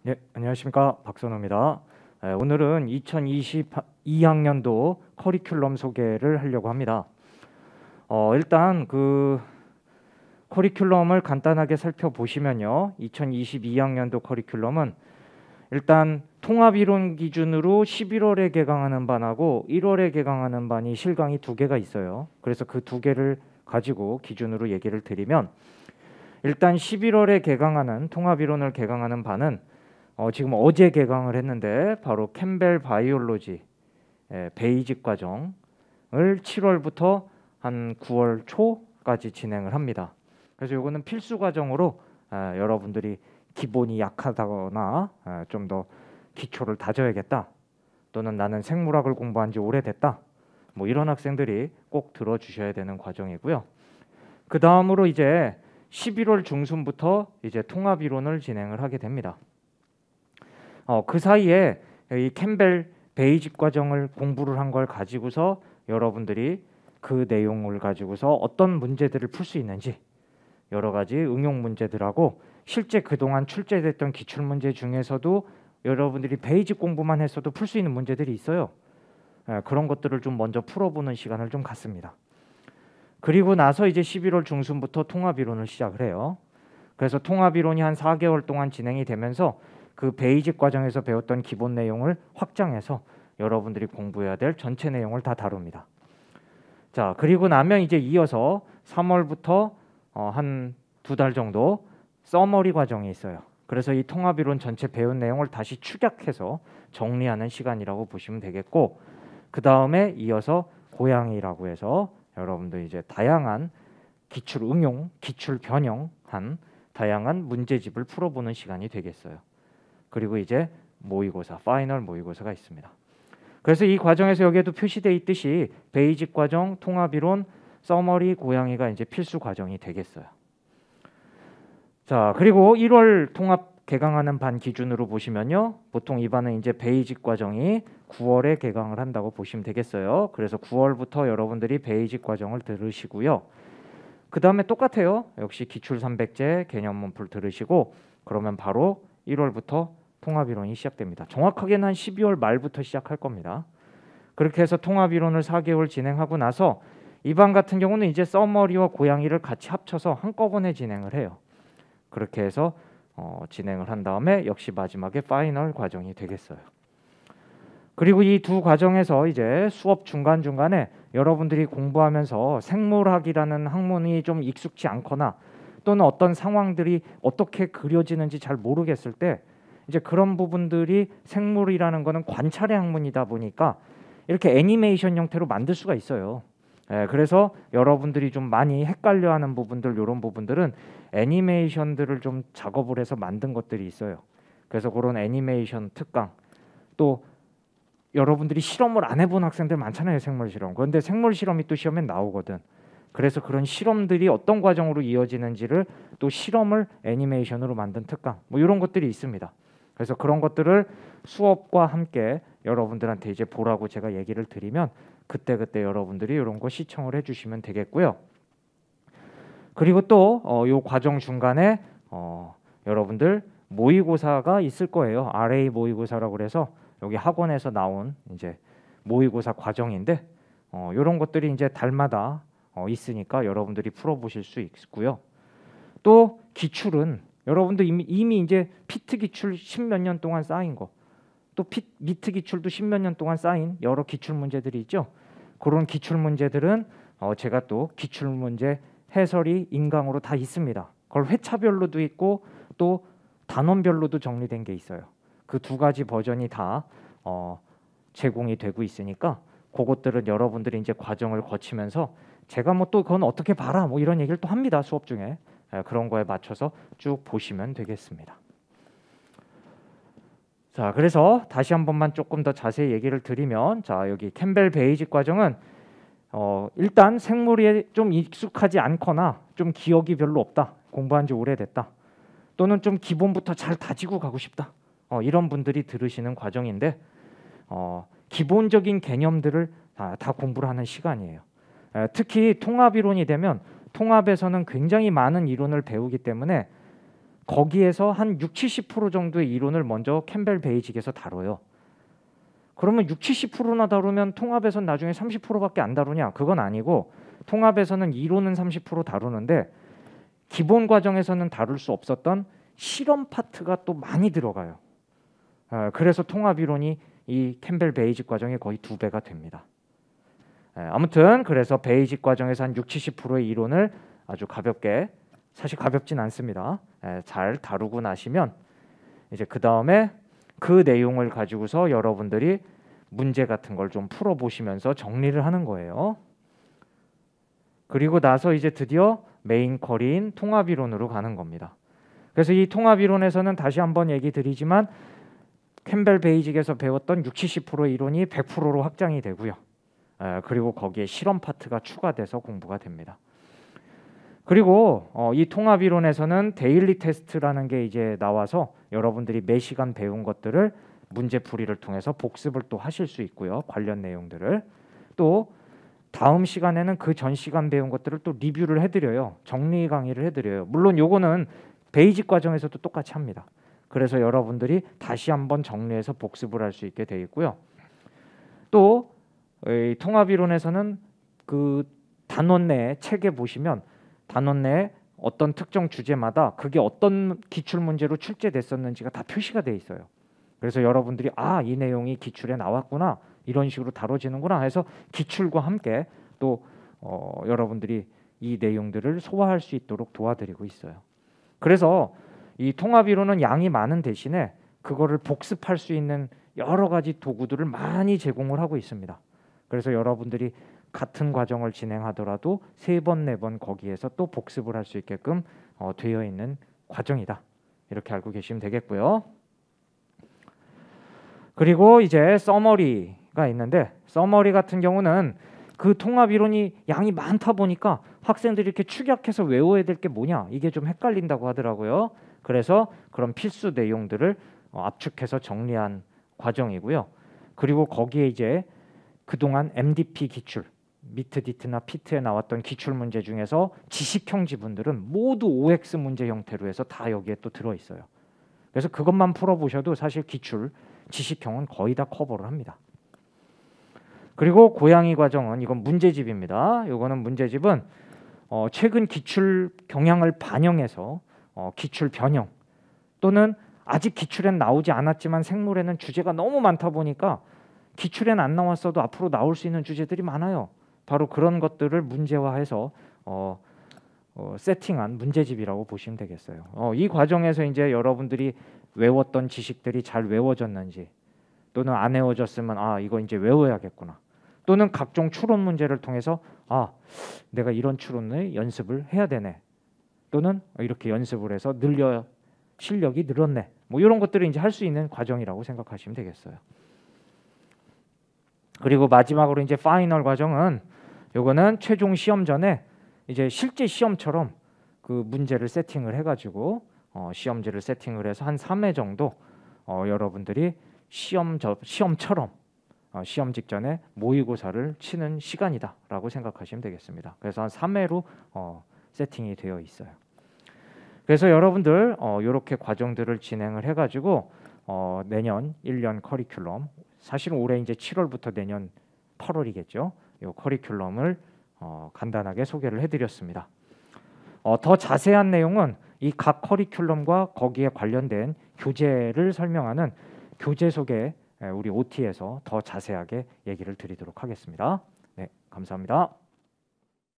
네, 안녕하십니까. 박선호입니다. 오늘은 2022학년도 커리큘럼 소개를 하려고 합니다. 일단 그 커리큘럼을 간단하게 살펴보시면요. 2022학년도 커리큘럼은 일단 통합이론 기준으로 11월에 개강하는 반하고 1월에 개강하는 반이 실강이 두 개가 있어요. 그래서 그 두 개를 가지고 기준으로 얘기를 드리면 일단 11월에 개강하는 통합이론을 개강하는 반은 지금 어제 개강을 했는데 바로 캠벨 바이올로지 베이직 과정을 7월부터 한 9월 초까지 진행을 합니다. 그래서 이거는 필수 과정으로 여러분들이 기본이 약하다거나 좀 더 기초를 다져야겠다, 또는 나는 생물학을 공부한 지 오래됐다, 뭐 이런 학생들이 꼭 들어주셔야 되는 과정이고요. 그 다음으로 이제 11월 중순부터 이제 통합 이론을 진행을 하게 됩니다. 그 사이에 이 캠벨 베이직 과정을 공부를 한 걸 가지고서 여러분들이 그 내용을 가지고서 어떤 문제들을 풀 수 있는지, 여러 가지 응용 문제들하고 실제 그동안 출제됐던 기출 문제 중에서도 여러분들이 베이직 공부만 했어도 풀 수 있는 문제들이 있어요. 그런 것들을 좀 먼저 풀어보는 시간을 좀 갖습니다. 그리고 나서 이제 11월 중순부터 통합 이론을 시작을 해요. 그래서 통합 이론이 한 4개월 동안 진행이 되면서 그 베이직 과정에서 배웠던 기본 내용을 확장해서 여러분들이 공부해야 될 전체 내용을 다 다룹니다. 자, 그리고 나면 이제 이어서 3월부터 한 2달 정도 서머리 과정이 있어요. 그래서 이 통합 이론 전체 배운 내용을 다시 축약해서 정리하는 시간이라고 보시면 되겠고, 그 다음에 이어서 고양이라고 해서 여러분들 이제 다양한 기출 응용, 기출 변형한 다양한 문제집을 풀어보는 시간이 되겠어요. 그리고 이제 모의고사, 파이널 모의고사가 있습니다. 그래서 이 과정에서 여기에도 표시되어 있듯이 베이직 과정, 통합이론, 서머리, 고양이가 이제 필수 과정이 되겠어요. 자, 그리고 1월 통합 개강하는 반 기준으로 보시면요, 보통 이 반은 이제 베이직 과정이 9월에 개강을 한다고 보시면 되겠어요. 그래서 9월부터 여러분들이 베이직 과정을 들으시고요. 그 다음에 똑같아요. 역시 기출 300제 개념 문풀 들으시고 그러면 바로 1월부터 통합이론이 시작됩니다. 정확하게는 한 12월 말부터 시작할 겁니다. 그렇게 해서 통합이론을 4개월 진행하고 나서 이 반 같은 경우는 이제 서머리와 고양이를 같이 합쳐서 한꺼번에 진행을 해요. 그렇게 해서 진행을 한 다음에 역시 마지막에 파이널 과정이 되겠어요. 그리고 이 두 과정에서 이제 수업 중간중간에 여러분들이 공부하면서 생물학이라는 학문이 좀 익숙치 않거나 또는 어떤 상황들이 어떻게 그려지는지 잘 모르겠을 때 이제 그런 부분들이, 생물이라는 거는 관찰의 학문이다 보니까 이렇게 애니메이션 형태로 만들 수가 있어요. 그래서 여러분들이 좀 많이 헷갈려하는 부분들, 이런 부분들은 애니메이션들을 좀 작업을 해서 만든 것들이 있어요. 그래서 그런 애니메이션 특강, 또 여러분들이 실험을 안 해본 학생들 많잖아요. 생물 실험. 그런데 생물 실험이 또 시험에 나오거든. 그래서 그런 실험들이 어떤 과정으로 이어지는지를 또 실험을 애니메이션으로 만든 특강, 뭐 이런 것들이 있습니다. 그래서 그런 것들을 수업과 함께 여러분들한테 이제 보라고 제가 얘기를 드리면 그때그때 여러분들이 이런 거 시청을 해주시면 되겠고요. 그리고 또 요 과정 중간에 여러분들 모의고사가 있을 거예요. RA 모의고사라고 그래서 여기 학원에서 나온 이제 모의고사 과정인데 이런 것들이 이제 달마다 있으니까 여러분들이 풀어보실 수 있고요. 또 기출은 여러분들 이미 이제 피트 기출 10몇 년 동안 쌓인 거, 또 미트 기출도 10몇 년 동안 쌓인 여러 기출 문제들이 있죠. 그런 기출 문제들은 제가 또 기출 문제 해설이 인강으로 다 있습니다. 그걸 회차별로도 있고 또 단원별로도 정리된 게 있어요. 그 두 가지 버전이 다 제공이 되고 있으니까 그것들은 여러분들이 이제 과정을 거치면서 제가 뭐 또 그건 어떻게 봐라 뭐 이런 얘기를 또 합니다. 수업 중에. 그런 거에 맞춰서 쭉 보시면 되겠습니다. 자, 그래서 다시 한 번만 조금 더 자세히 얘기를 드리면, 자, 여기 캠벨 베이직 과정은 일단 생물에 좀 익숙하지 않거나 좀 기억이 별로 없다, 공부한 지 오래됐다, 또는 좀 기본부터 잘 다지고 가고 싶다, 이런 분들이 들으시는 과정인데 기본적인 개념들을 다 공부를 하는 시간이에요. 특히 통합 이론이 되면 통합에서는 굉장히 많은 이론을 배우기 때문에 거기에서 한 60-70% 정도의 이론을 먼저 캠벨 베이직에서 다뤄요. 그러면 60-70%나 다루면 통합에서는 나중에 30%밖에 안 다루냐? 그건 아니고 통합에서는 이론은 30% 다루는데 기본 과정에서는 다룰 수 없었던 실험 파트가 또 많이 들어가요. 그래서 통합 이론이 이 캠벨 베이직 과정의 거의 2배가 됩니다. 아무튼 그래서 베이직 과정에서 한 60-70%의 이론을 아주 가볍게, 사실 가볍진 않습니다. 잘 다루고 나시면 이제 그 다음에 그 내용을 가지고서 여러분들이 문제 같은 걸 좀 풀어보시면서 정리를 하는 거예요. 그리고 나서 이제 드디어 메인 컬인 통합 이론으로 가는 겁니다. 그래서 이 통합 이론에서는 다시 한번 얘기 드리지만 캠벨 베이직에서 배웠던 60-70%의 이론이 100%로 확장이 되고요. 그리고 거기에 실험 파트가 추가돼서 공부가 됩니다. 그리고 이 통합 이론에서는 데일리 테스트라는 게 이제 나와서 여러분들이 매 시간 배운 것들을 문제풀이를 통해서 복습을 또 하실 수 있고요. 관련 내용들을 또 다음 시간에는 그 전 시간 배운 것들을 또 리뷰를 해드려요. 정리 강의를 해드려요. 물론 요거는 베이직 과정에서도 똑같이 합니다. 그래서 여러분들이 다시 한번 정리해서 복습을 할 수 있게 되어 있고요. 또 이 통합 이론에서는 그 단원 내에 책에 보시면 단원 내에 어떤 특정 주제마다 그게 어떤 기출 문제로 출제됐었는지가 다 표시가 돼 있어요. 그래서 여러분들이 이 내용이 기출에 나왔구나, 이런 식으로 다뤄지는구나 해서 기출과 함께 또 여러분들이 이 내용들을 소화할 수 있도록 도와드리고 있어요. 그래서 이 통합 이론은 양이 많은 대신에 그거를 복습할 수 있는 여러 가지 도구들을 많이 제공을 하고 있습니다. 그래서 여러분들이 같은 과정을 진행하더라도 3번, 4번 거기에서 또 복습을 할 수 있게끔 되어 있는 과정이다. 이렇게 알고 계시면 되겠고요. 그리고 이제 서머리가 있는데 서머리 같은 경우는 그 통합 이론이 양이 많다 보니까 학생들이 이렇게 축약해서 외워야 될 게 뭐냐, 이게 좀 헷갈린다고 하더라고요. 그래서 그런 필수 내용들을 압축해서 정리한 과정이고요. 그리고 거기에 이제 그동안 MDP 기출, 미트, 디트나 피트에 나왔던 기출 문제 중에서 지식형 지분들은 모두 OX 문제 형태로 해서 다 여기에 또 들어있어요. 그래서 그것만 풀어보셔도 사실 기출, 지식형은 거의 다 커버를 합니다. 그리고 고양이 과정은 이건 문제집입니다. 이거는 문제집은 최근 기출 경향을 반영해서 기출 변형 또는 아직 기출엔 나오지 않았지만 생물에는 주제가 너무 많다 보니까 기출엔 안 나왔어도 앞으로 나올 수 있는 주제들이 많아요. 바로 그런 것들을 문제화해서 세팅한 문제집이라고 보시면 되겠어요. 이 과정에서 이제 여러분들이 외웠던 지식들이 잘 외워졌는지 또는 안 외워졌으면 이거 이제 외워야겠구나, 또는 각종 추론 문제를 통해서 내가 이런 추론을 연습을 해야 되네, 또는 이렇게 연습을 해서 실력이 늘었네, 뭐 이런 것들을 이제 할 수 있는 과정이라고 생각하시면 되겠어요. 그리고 마지막으로 이제 파이널 과정은 요거는 최종 시험 전에 이제 실제 시험처럼 그 문제를 세팅을 해가지고 시험지를 세팅을 해서 한 3회 정도 여러분들이 시험처럼 시험 직전에 모의고사를 치는 시간이다라고 생각하시면 되겠습니다. 그래서 한 3회로 세팅이 되어 있어요. 그래서 여러분들 이렇게 과정들을 진행을 해가지고 내년 1년 커리큘럼, 사실 올해 이제 7월부터 내년 8월이겠죠. 이 커리큘럼을 간단하게 소개를 해드렸습니다. 더 자세한 내용은 이 각 커리큘럼과 거기에 관련된 교재를 설명하는 교재 소개 우리 OT에서 더 자세하게 얘기를 드리도록 하겠습니다. 네, 감사합니다.